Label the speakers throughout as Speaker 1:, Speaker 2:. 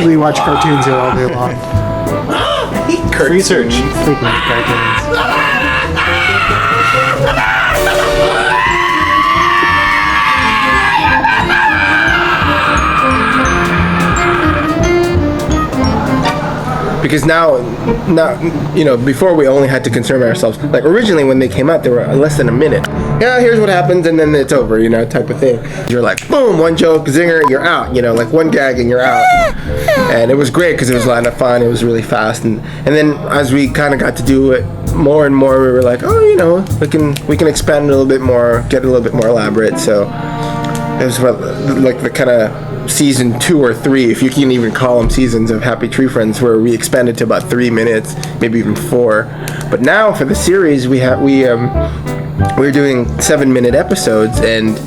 Speaker 1: basically watch cartoons here all day long.
Speaker 2: Research.
Speaker 1: Freaking cartoons.
Speaker 3: Because now, before we only had to concern ourselves. Like originally when they came out, they were less than a minute. Yeah, here's what happens, and then it's over, type of thing. You're like, boom, one joke, zinger, you're out. like one gag and you're out. And it was great because it was a lot of fun. It was really fast, and then as we kind of got to do it more and more, we were like, we can expand it a little bit more, get it a little bit more elaborate. So it was like the kind of season 2 or 3, if you can even call them seasons, of Happy Tree Friends, where we expanded to about 3 minutes, maybe even 4. But now for the series, we're doing 7-minute episodes, and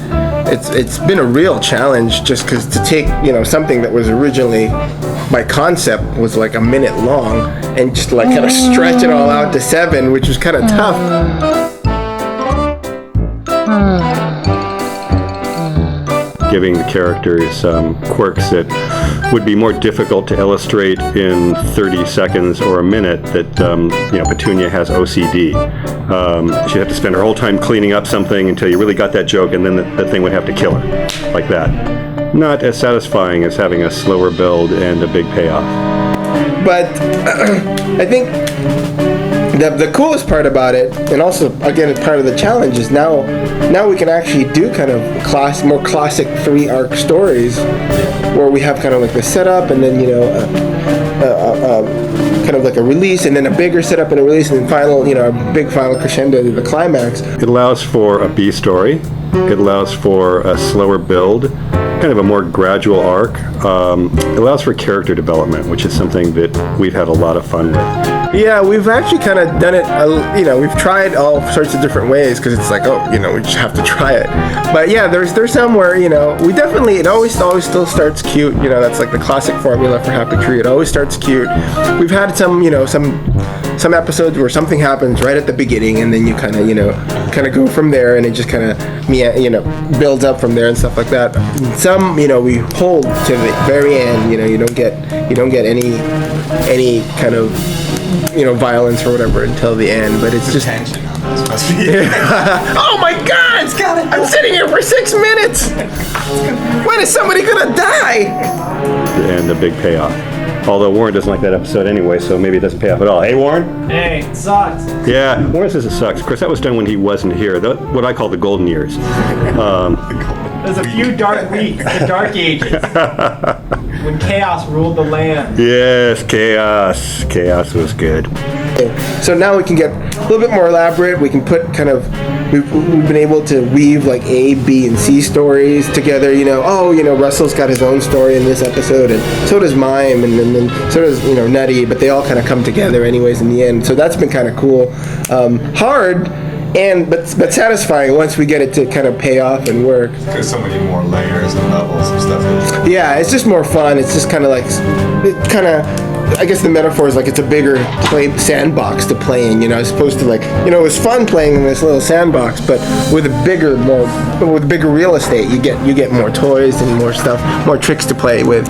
Speaker 3: it's been a real challenge, just because to take something that was originally by concept was like a minute long, and just like kind of stretch it all out to 7, which was kind of tough.
Speaker 4: Giving the characters quirks that would be more difficult to illustrate in 30 seconds or a minute. That Petunia has OCD. She'd have to spend her whole time cleaning up something until you really got that joke, and then that thing would have to kill her, like that. Not as satisfying as having a slower build and a big payoff.
Speaker 3: But I think the coolest part about it, and also again part of the challenge, is now we can actually do kind of more classic 3-arc stories, where we have kind of like the setup, and then kind of like a release, and then a bigger setup and a release, and then a big final crescendo to the climax.
Speaker 4: It allows for a B story. It allows for a slower build, kind of a more gradual arc. It allows for character development, which is something that we've had a lot of fun with.
Speaker 3: Yeah, we've actually kind of done it, we've tried all sorts of different ways, because it's like, we just have to try it. But yeah, there's some where, we definitely, it always still starts cute, that's like the classic formula for Happy Tree. It always starts cute. We've had some episodes where something happens right at the beginning, and then you kind of go from there, and it just kind of, builds up from there and stuff like that. Some, we hold to the very end, you don't get any kind of violence or whatever until the end, but it's just
Speaker 2: tension. Must be.
Speaker 3: Oh my God! I'm sitting here for 6 minutes. When is somebody gonna die?
Speaker 4: And a big payoff. Although Warren doesn't like that episode anyway, so maybe it doesn't pay off at all. Hey, Warren?
Speaker 5: Hey, it sucks.
Speaker 4: Yeah, Warren says it sucks. Chris, that was done when he wasn't here. What I call the golden years.
Speaker 5: There's a few dark weeks, the dark ages, when chaos ruled the land.
Speaker 4: Yes, chaos. Chaos was good.
Speaker 3: So now we can get a little bit more elaborate. We can put we've been able to weave like A, B, and C stories together. Russell's got his own story in this episode, and so does Mime, and then so does Nutty. But they all kind of come together anyways in the end. So that's been kind of cool. Hard. But satisfying once we get it to kind of pay off and work.
Speaker 2: There's so many more layers and levels and stuff.
Speaker 3: Yeah, it's just more fun. It's just kind of like, I guess the metaphor is like it's a bigger sandbox to play in, as opposed to it was fun playing in this little sandbox, but with bigger real estate, you get more toys and more stuff, more tricks to play with.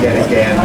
Speaker 1: Yet again.